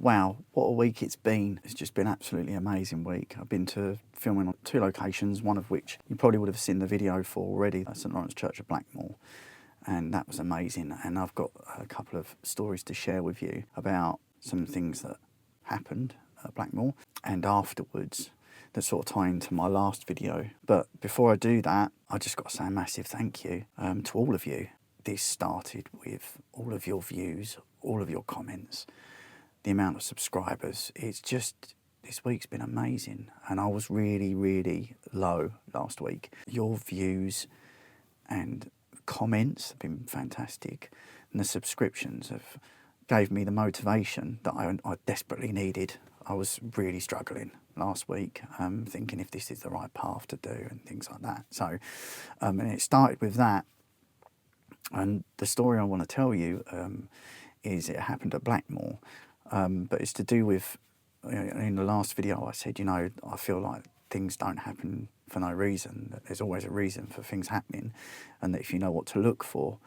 wow, what a week it's been. It's just been absolutely amazing week. I've been to filming on 2 locations, one of which you probably would have seen the video for already, St Lawrence Church of Blackmore, and that was amazing. And I've got a couple of stories to share with you about some things that happened at Blackmore and afterwards that sort of tie into my last video. But before I do that, I just got to say a massive thank you to all of you. This started with all of your views, all of your comments, the amount of subscribers. It's just, this week's been amazing. And I was really, really low last week. Your views and comments have been fantastic. And the subscriptions have gave me the motivation that I desperately needed. I was really struggling last week, thinking if this is the right path to do and things like that. So, and it started with that. And the story I want to tell you is it happened at Blackmore, but it's to do with, in the last video I said, I feel like things don't happen for no reason, that there's always a reason for things happening, and that if you know what to look for,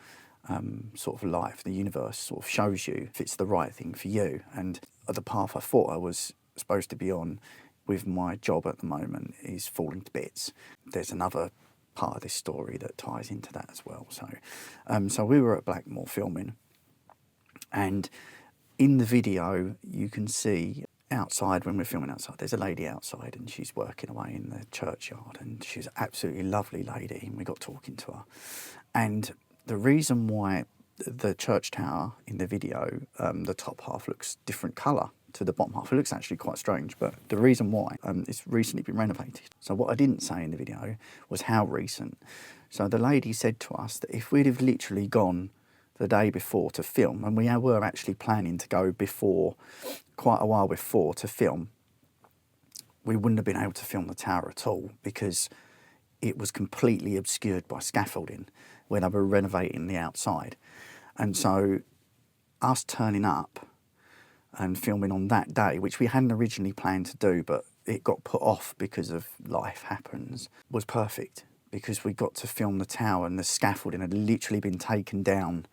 sort of life, the universe sort of shows you if it's the right thing for you. And the path I thought I was supposed to be on with my job at the moment is falling to bits. There's another part of this story that ties into that as well. So we were at Blackmore filming, and in the video you can see outside, when we're filming outside, there's a lady outside and she's working away in the churchyard, and she's an absolutely lovely lady, and we got talking to her. And the reason why the church tower in the video, the top half looks different colour to the bottom half. It looks actually quite strange, but the reason why, it's recently been renovated. So what I didn't say in the video was how recent. So the lady said to us that if we'd have literally gone the day before to film, and we were actually planning to go before, quite a while before, to film, we wouldn't have been able to film the tower at all because it was completely obscured by scaffolding when they were renovating the outside. And so us turning up and filming on that day, which we hadn't originally planned to do, but it got put off because of life happens, was perfect, because we got to film the tower and the scaffolding had literally been taken down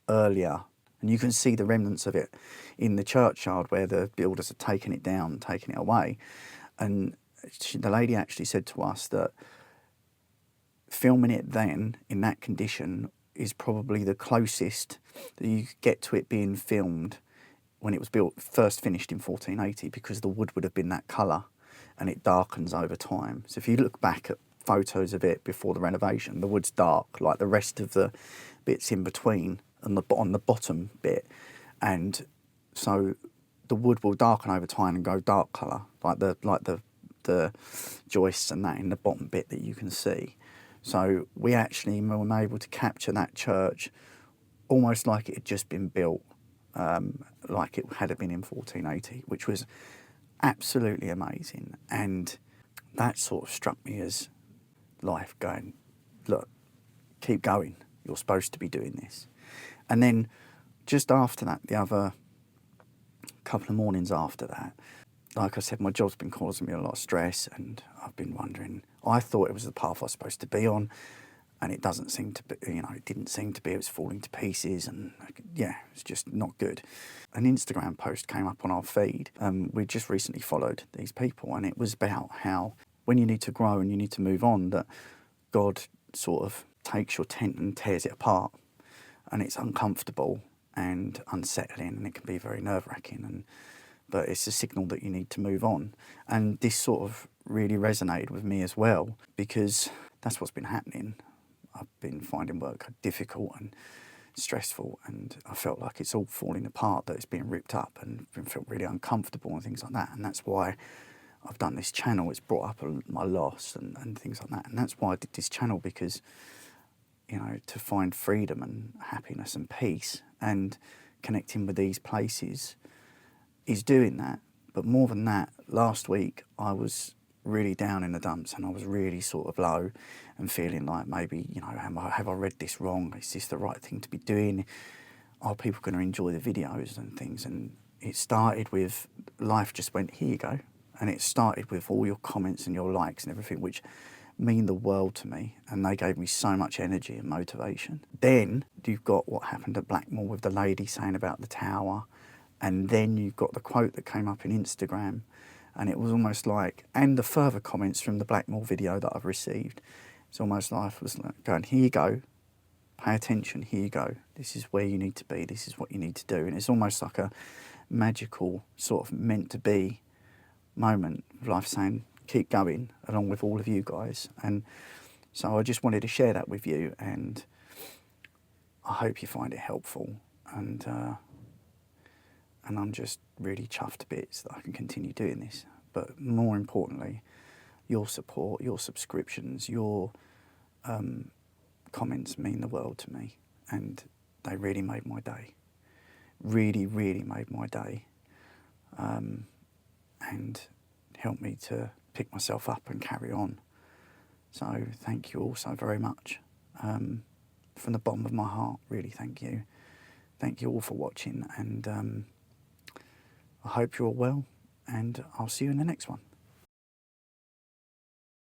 earlier. And you can see the remnants of it in the churchyard where the builders had taken it down, taken it away. And the lady actually said to us that filming it then in that condition is probably the closest that you could get to it being filmed when it was built, first finished in 1480, because the wood would have been that colour and it darkens over time. So if you look back at photos of it before the renovation, the wood's dark like the rest of the bits in between and on the bottom bit. And so the wood will darken over time and go dark colour, like the joists and that in the bottom bit that you can see. So we actually were able to capture that church almost like it had just been built, like it had been in 1480, which was absolutely amazing. And that sort of struck me as life going, look, keep going, you're supposed to be doing this. And then just after that, the other couple of mornings after that, like I said, my job's been causing me a lot of stress, and I've been wondering, I thought it was the path I was supposed to be on, and it doesn't seem to be, it didn't seem to be, it was falling to pieces, and yeah, it's just not good. An Instagram post came up on our feed. We just recently followed these people, and it was about how when you need to grow and you need to move on, that God sort of takes your tent and tears it apart, and it's uncomfortable and unsettling, and it can be very nerve-wracking, but it's a signal that you need to move on. And this sort of really resonated with me as well, because that's what's been happening. I've been finding work difficult and stressful, and I felt like it's all falling apart, that it's being ripped up, and felt really uncomfortable and things like that. And that's why I've done this channel. It's brought up my loss and things like that. And that's why I did this channel, because, to find freedom and happiness and peace and connecting with these places is doing that. But more than that, last week I was really down in the dumps, and I was really sort of low and feeling like maybe, have I read this wrong? Is this the right thing to be doing? Are people going to enjoy the videos and things? And it started with, life just went, here you go. And it started with all your comments and your likes and everything, which mean the world to me, and they gave me so much energy and motivation. Then you've got what happened at Blackmore with the lady saying about the tower, And then you've got the quote that came up in Instagram, and it was almost like, and the further comments from the Blackmore video that I've received, it's almost like I was like going, here you go, pay attention, here you go, this is where you need to be, this is what you need to do. And it's almost like a magical sort of meant to be moment of life saying, keep going, along with all of you guys. And so I just wanted to share that with you, and I hope you find it helpful. And I'm just really chuffed to bits that I can continue doing this. But more importantly, your support, your subscriptions, your comments mean the world to me, and they really made my day. Really, really made my day, and helped me to pick myself up and carry on. So thank you all so very much. From the bottom of my heart, really thank you. Thank you all for watching, and I hope you're all well, and I'll see you in the next one.